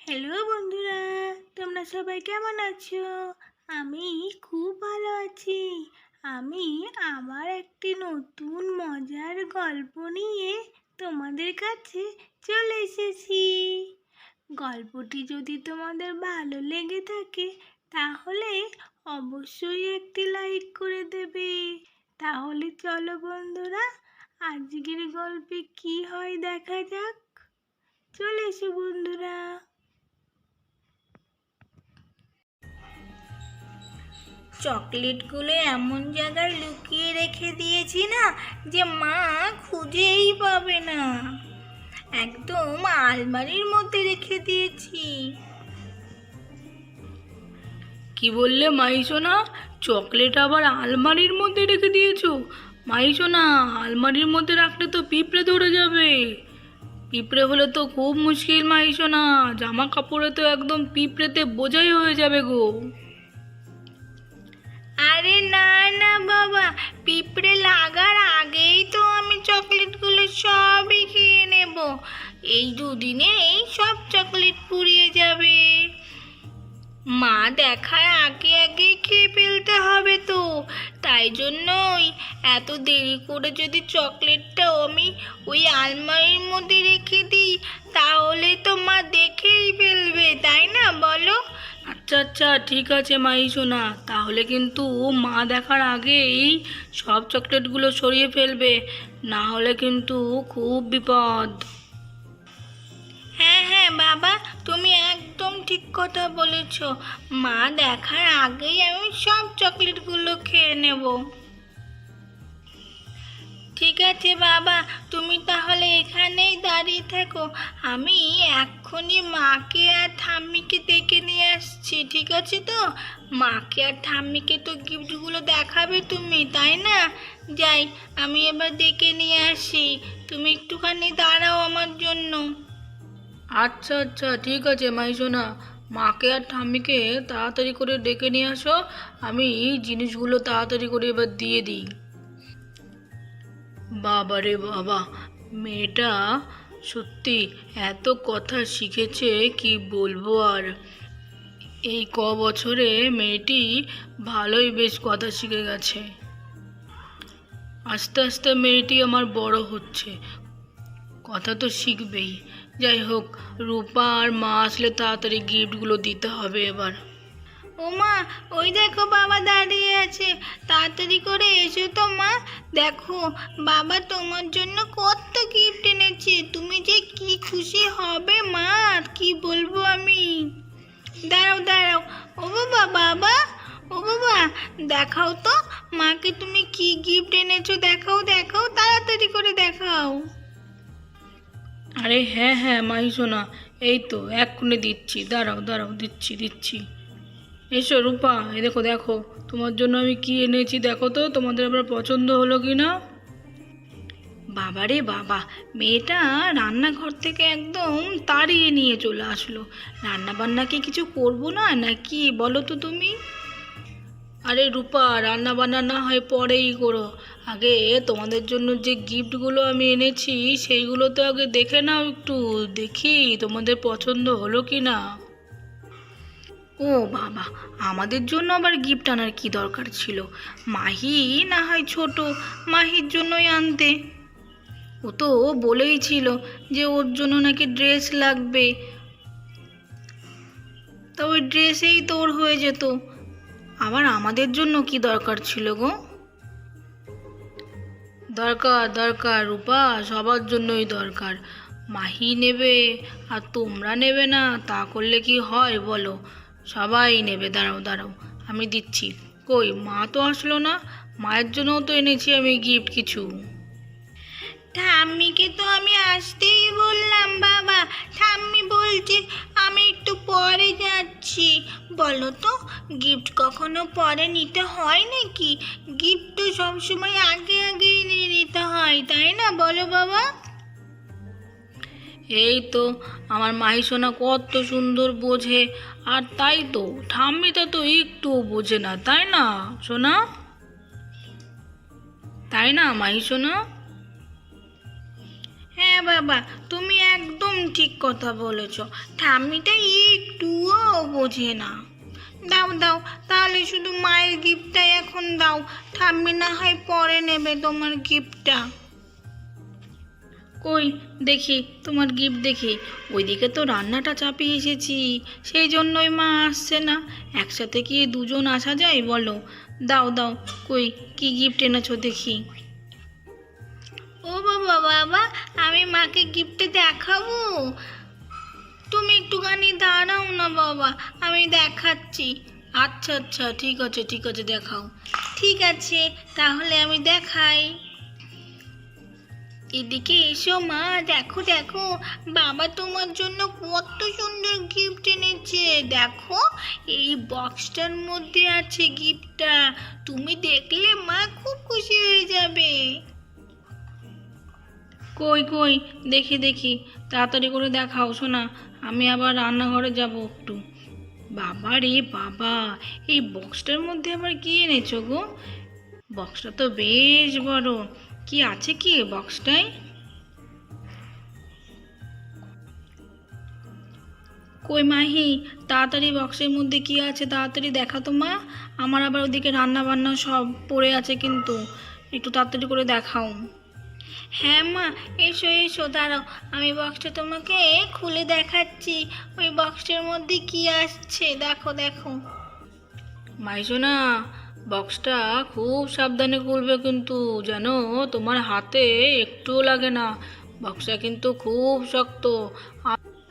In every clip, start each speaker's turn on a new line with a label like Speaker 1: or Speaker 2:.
Speaker 1: Hello বন্ধুরা, তোমরা সবাই কেমন আছো? আমি খুব ভালো আছি। আমি আমার একটি নতুন মজার গল্প নিয়ে তোমাদের কাছে চলে এসেছি। গল্পটি যদি তোমাদের ভালো লেগে থাকে তাহলে অবশ্যই একটি লাইক করে দেবে। তাহলে চলো বন্ধুরা, আজকের গল্পে কি হয় দেখা যাক। চলে এসো বন্ধুরা। চকলেটগুলো এমন জায়গায় লুকিয়ে রেখে দিয়েছি না যে মা খুঁজেই পাবে না। একদম আলমারির মধ্যে রেখে দিয়েছি।
Speaker 2: কি বললে মাইসোনা? চকলেট আবার আলমারির মধ্যে রেখে দিয়েছো? মাইসোনা, আলমারির মধ্যে রাখলে তো পিঁপড়ে ধরে যাবে। পিঁপড়ে হলে তো খুব মুশকিল মাইসোনা, জামা কাপড়ে তো একদম পিঁপড়েতে বোঝাই হয়ে যাবে গো।
Speaker 1: আরে না না বাবা, পিঁপড়ে লাগার আগেই তো আমি চকলেটগুলো সবই খেয়ে নেব। এই দুদিনেই সব চকলেট পুড়িয়ে যাবে। মা দেখার আগে আগেই খেয়ে ফেলতে হবে তো। তাই জন্যই এত দেরি করে যদি চকলেটটাও আমি ওই আলমারির মধ্যে রেখে দিই তাহলে তো মা দেখেই ফেলবে, তাই না বলো?
Speaker 2: আচ্ছা আচ্ছা, ঠিক আছে মাইসোনা, তাহলে কিন্তু মা দেখার আগেই সব চকলেটগুলো সরিয়ে ফেলবে, না হলে কিন্তু খুব বিপদ।
Speaker 1: হ্যাঁ হ্যাঁ বাবা, তুমি একদম ঠিক কথা বলেছ। মা দেখার আগেই আমি সব চকলেটগুলো খেয়ে নেব। ঠিক আছে বাবা, তুমি তাহলে এখানেই দাঁড়িয়ে থাকো। আমি এক্ষুনি মাকে আর ঠাম্মিকে ডেকে নিয়ে আসছি, ঠিক আছে তো? মাকে আর ঠাম্মিকে তো গিফটগুলো দেখাবে তুমি, তাই না? যাই, আমি এবার ডেকে নিয়ে আসি। তুমি একটুখানি দাঁড়াও আমার জন্য।
Speaker 2: আচ্ছা আচ্ছা, ঠিক আছে মাইসোনা, মাকে আর ঠাম্মিকে তাড়াতাড়ি করে ডেকে নিয়ে আসো। আমি এই জিনিসগুলো তাড়াতাড়ি করে এবার দিয়ে দিই। বাবা রে বাবা, মেয়েটা সত্যি এত কথা শিখেছে কি বলবো আর। এই বছরে মেয়েটি ভালোই বেশ কথা শিখে গেছে। আস্তে আস্তে মেয়েটি আমার বড় হচ্ছে, কথা তো শিখবেই। যাই হোক, রূপা আর মা আসলে তাড়াতাড়ি গিফটগুলো দিতে হবে এবার।
Speaker 1: ওমা, ওই দেখো বাবা দাঁড়িয়ে আছে। তাড়াতাড়ি করে এসো তো মা। দেখো, বাবা তোমার জন্য কত গিফট এনেছে। তুমি যে কি খুশি হবে মা, আর কি বলবো আমি। দাঁড়াও দাঁড়াও, ও বাবা বাবা, ও বাবা, দেখাও তো মাকে তুমি কি গিফট এনেছো। দেখাও দেখাও, তাড়াতাড়ি করে দেখাও।
Speaker 2: আরে হ্যাঁ হ্যাঁ মাইসোনা, এই তো এক্ষুনি দিচ্ছি, দাঁড়াও দাঁড়াও, দিচ্ছি দিচ্ছি। এসো রূপা, এই দেখো দেখো, তোমার জন্য আমি কি এনেছি দেখো তো, তোমাদের আবার পছন্দ হলো কি না। বাবারে বাবা, মেয়েটা রান্নাঘর থেকে একদম তাড়িয়ে নিয়ে চলে আসলো। রান্না বান্না কি কিছু করবো না নাকি বলো তো তুমি? আরে রূপা, রান্না বান্না না হয় পরেই করো, আগে তোমাদের জন্য যে গিফটগুলো আমি এনেছি সেইগুলো তো আগে দেখে নাও, একটু দেখি তোমাদের পছন্দ হলো কি না। ও বাবা, আমাদের জন্য আবার গিফট আনার কি দরকার ছিল? মাহি না হয় ছোট, মাহির জন্যই আনতে। ও তো বলেই ছিল যে ওর জন্য নাকি ড্রেস লাগবে, তা ওই ড্রেসেই তো ওর হয়ে যেত। আবার আমাদের জন্য কি দরকার ছিল গো? দরকার দরকার রূপা, সবার জন্যই দরকার। মাহি নেবে আর তোমরা নেবে না, তা করলে কি হয় বলো? সবাই নেবে। দাঁড়াও দাঁড়াও, আমি দিচ্ছি। কই, মা তো আসলো না, মায়ের জন্যও তো এনেছি আমি গিফট কিছু।
Speaker 1: ঠাম্মিকে তো আমি আসতেই বললাম বাবা। ঠাম্মি বলছে আমি একটু পরে যাচ্ছি। বলো তো, গিফট কখনো পরে নিতে হয় নাকি? গিফট তো সবসময় আগে আগেই নিয়ে নিতে হয়, তাই না বলো বাবা?
Speaker 2: এই তো আমার মাহি সোনা কত সুন্দর বোঝে, আর তাই তো ঠাম্মিটা তো একটুও বোঝে না, তাই না সোনা? তাই না মাহি সোনা? হ্যাঁ বাবা, তুমি একদম ঠিক কথা বলেছ। ঠাম্মিটা একটুও বোঝে না। দাও দাও, তাহলে শুধু মায়ের গিফটটাই এখন দাও। ঠাম্মি না হয় পরে নেবে তোমার গিফটটা। কই দেখি তোমার গিফট দেখি। ওইদিকে তো রান্নাটা চাপিয়ে এসেছি, সেই জন্যই মা আসছে না। একসাথে কি দুজন আসা যায় বলো? দাও দাও, কই কি গিফট এনেছো দেখি।
Speaker 1: ও বাবা বাবা, আমি মাকে গিফট দেখাবো?
Speaker 2: তুমি একটুখানি দাঁড়াও না বাবা, আমি দেখাচ্ছি। আচ্ছা আচ্ছা, ঠিক আছে ঠিক আছে, দেখাও।
Speaker 1: ঠিক আছে, তাহলে আমি দেখাই। এদিকে এসো মা, দেখো দেখো, বাবা তোমার জন্য কত সুন্দর গিফট এনেছে। দেখো, এই বক্সটার মধ্যে আছে গিফটটা। তুমি দেখলে মা খুব খুশি হয়ে যাবে।
Speaker 2: কই কই দেখি দেখি, তাড়াতাড়ি করে দেখাও শোনা, আমি আবার রান্নাঘরে যাব একটু। বাবা রে বাবা, এই বক্সটার মধ্যে আবার কি এনেছো গো? বক্সটা তো বেশ বড়। কি আছে কি বক্সটায়? কই মাহি, তাড়াতাড়ি বক্সের মধ্যে কি আছে তাড়াতাড়ি দেখা তো মা। আমার আবার ওদিকে রান্না বান্না সব পড়ে আছে, কিন্তু একটু তাড়াতাড়ি করে দেখাও।
Speaker 1: হ্যাঁ মা, এসো এসো, দাঁড়াও, আমি বক্সটা তোমাকে খুলে দেখাচ্ছি। ওই বক্সটার মধ্যে কি আসছে দেখো দেখো।
Speaker 2: মাইজোনা, বক্সটা খুব সাবধানে খুলবে কিন্তু, যেন তোমার হাতে একটুও লাগে না। বক্সটা কিন্তু খুব শক্ত।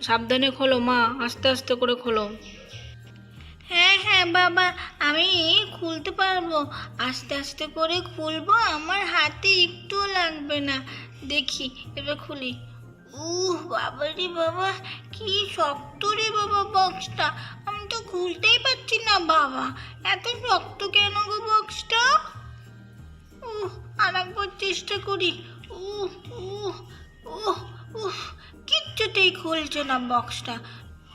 Speaker 2: সাবধানে খোলো মা, আস্তে আস্তে করে খোলো।
Speaker 1: হ্যাঁ হ্যাঁ বাবা, আমি খুলতে পারবো। আস্তে আস্তে করে খুলবো, আমার হাতে একটুও লাগবে না। দেখি, এবার খুলি। বাবা রে বাবা, কি শক্ত রে বাবা বক্সটা। আমি তো খুলতেই পারছি না বাবা। এত শক্ত কেন গো বক্সটা? আর একবার চেষ্টা করি। উহ উহ উহ উহ কিচ্ছুতেই খুলছে না বক্সটা।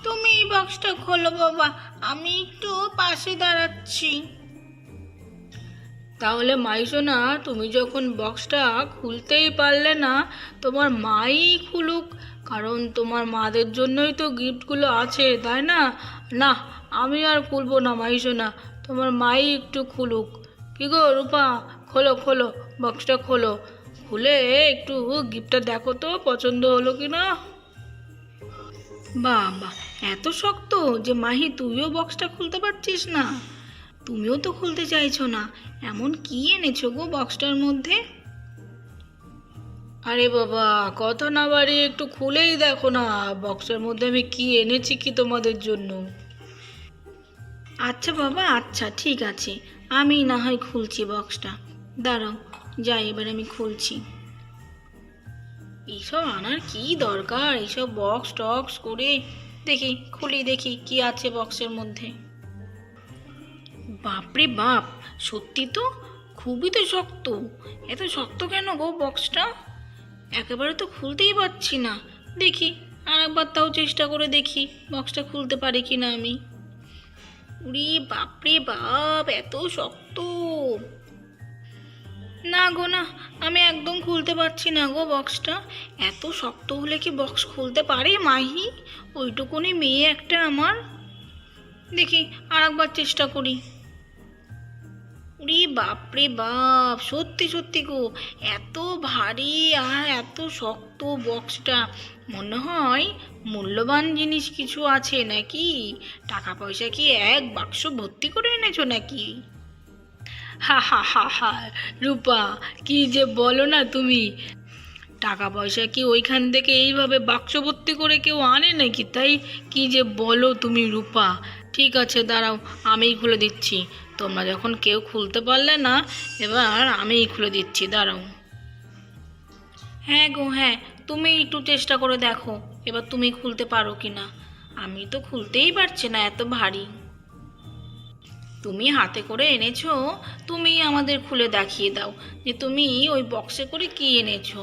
Speaker 1: তুমি এই বক্সটা খোলো বাবা, আমি একটু পাশে দাঁড়াচ্ছি।
Speaker 2: তাহলে মাইজোনা, তুমি যখন বক্সটা খুলতেই পারলে না, তোমার মাই খুলুক। কারণ তোমার মাদের জন্যই তো গিফটগুলো আছে, তাই না? না, আমি আর খুলবো না মাইজোনা, তোমার মাই একটু খুলুক। কি গো রূপা, খোলো খোলো, বক্সটা খোলো। খুলে একটু গিফটটা দেখো তো পছন্দ হলো কি না। বাবা, এত শক্ত যে মাহি তুইও বক্সটা খুলতে পারছিস না? তুমিও তো খুলতে চাইছো না, এমন কি এনেছো গো বক্সটার মধ্যে? আরে বাবা, কথা না বাড়িয়ে একটু খুলেই দেখো না, বক্সের মধ্যে আমি কি এনেছি কি তোমাদের জন্য। আচ্ছা বাবা, আচ্ছা ঠিক আছে, আমি না হয় খুলছি বক্সটা। দাঁড়াও, যাই এবার আমি খুলছি। এইসব আনার কি দরকার, এইসব বক্স টক্স করে। দেখি, খুলি দেখি কি আছে বক্সের মধ্যে। বাপরে বাপ, সত্যি তো খুবই তো শক্ত। এত শক্ত কেন গো বক্সটা? একেবারে তো খুলতেই পারছি না। দেখি আর একবার তাও চেষ্টা করে দেখি বক্সটা খুলতে পারি কি না আমি। উরি বাপরে বাপ, এত শক্ত। না গো না, আমি একদম খুলতে পারছি না গো বক্সটা। এত শক্ত হলে কি বক্স খুলতে পারে মাহি? ওইটুকুনি মেয়ে একটা আমার। দেখি আর একবার চেষ্টা করি। উরি বাপরে বাপ, সত্যি সত্যি গো, এত ভারী আর এত শক্ত বক্সটা। মনে হয় মূল্যবান জিনিস কিছু আছে নাকি? টাকা পয়সা কি এক বাক্স ভর্তি করে এনেছো নাকি? হা হা হা হা, রূপা, কি যে বলো না তুমি। টাকা পয়সা কি ওইখান থেকে এইভাবে বাক্স ভর্তি করে কেউ আনে নাকি? তাই কি যে বলো তুমি রূপা। ঠিক আছে দাঁড়াও, আমিই খুলে দিচ্ছি। তোমরা যখন কেউ খুলতে পারলে না, এবার আমিই খুলে দিচ্ছি, দাঁড়াও। হ্যাঁ গো হ্যাঁ, তুমি একটু চেষ্টা করে দেখো এবার তুমি খুলতে পারো কি না। আমি তো খুলতেই পারছি না, এত ভারী। তুমি হাতে করে এনেছো, তুমি আমাদের খুলে দেখিয়ে দাও যে তুমি ওই বক্সে করে কি এনেছো।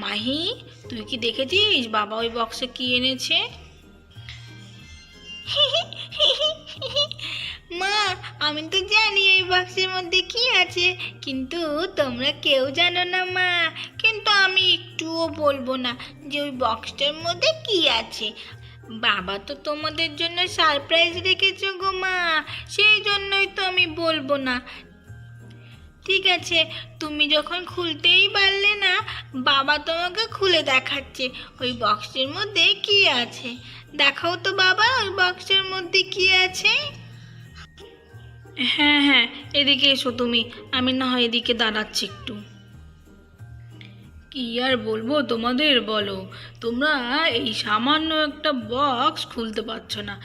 Speaker 2: মাহি, তুই কি দেখেছিস বাবা ওই বক্সে কি এনেছে?
Speaker 1: মা, আমি তো জানি এই বাক্সের মধ্যে কি আছে, কিন্তু তোমরা কেউ জানো না মা। কিন্তু
Speaker 2: তো আমি একটুও বলবো না যে ওই বক্সটার মধ্যে কি আছে। বাবা তো তোমাদের জন্য সারপ্রাইজ রেখেছো গো মা, সেই জন্যই তো আমি বলবো না। ঠিক আছে, তুমি যখন খুলতেই পারলে না, বাবা তোমাকে খুলে দেখাচ্ছে ওই বক্সের মধ্যে কি আছে। দেখাও তো বাবা ওই বক্সের মধ্যে কি আছে। হ্যাঁ হ্যাঁ, এদিকে এসো তুমি, আমি না হয় এদিকে দাঁড়াচ্ছি একটু। কি আর বলবো তোমাদের, বলো তোমরা এই সামান্য একটা বক্স খুলতে পারছো না।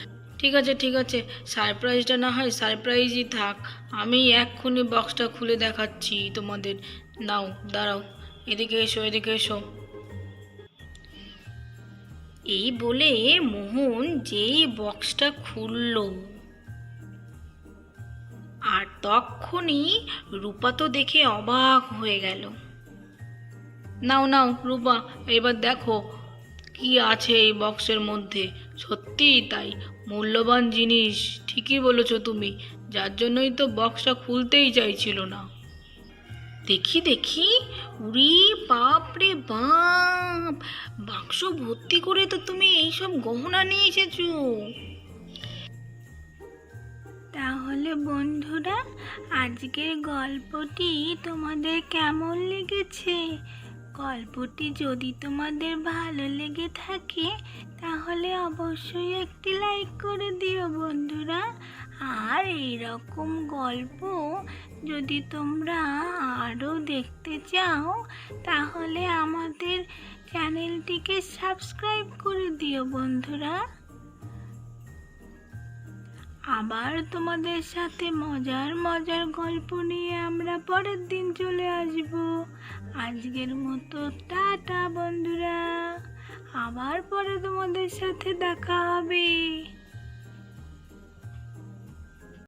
Speaker 2: ঠিক আছে ঠিক আছে, সারপ্রাইজটা না হয় সারপ্রাইজই থাক, আমি এক্ষুনি বক্সটা খুলে দেখাচ্ছি তোমাদের। নাও দাঁড়াও, এদিকে এসো এদিকে এসো। এই বলে মোহন যেই বক্সটা খুললো, আর তখনই রূপা তো দেখে অবাক হয়ে গেল। নাও নাও রূপা, এবার দেখো কি আছে এই বক্সের মধ্যে। সত্যিই তাই, মূল্যবান জিনিস, ঠিকই বলেছো তুমি, যার জন্যই তো বক্সটা খুলতেই চাইছিল না। দেখি দেখি, উরি বাপ রে বাপ, বাক্স ভর্তি করে তো তুমি এইসব গহনা নিয়ে এসেছো।
Speaker 1: তাহলে বন্ধুরা, আজকের গল্পটি তোমাদের কেমন লেগেছে? গল্পটি যদি তোমাদের ভালো লেগে থাকে তাহলে অবশ্যই একটি লাইক করে দিও বন্ধুরা। আর এইরকম গল্প যদি তোমরা আরও দেখতে চাও তাহলে আমাদের চ্যানেলটিকে সাবস্ক্রাইব করে দিও বন্ধুরা। আবার তোমাদের সাথে মজার মজার গল্প নিয়ে আমরা পরের দিন চলে আসব। আজকের মতো টাটা বন্ধুরা, আবার পরে তোমাদের সাথে দেখা হবে।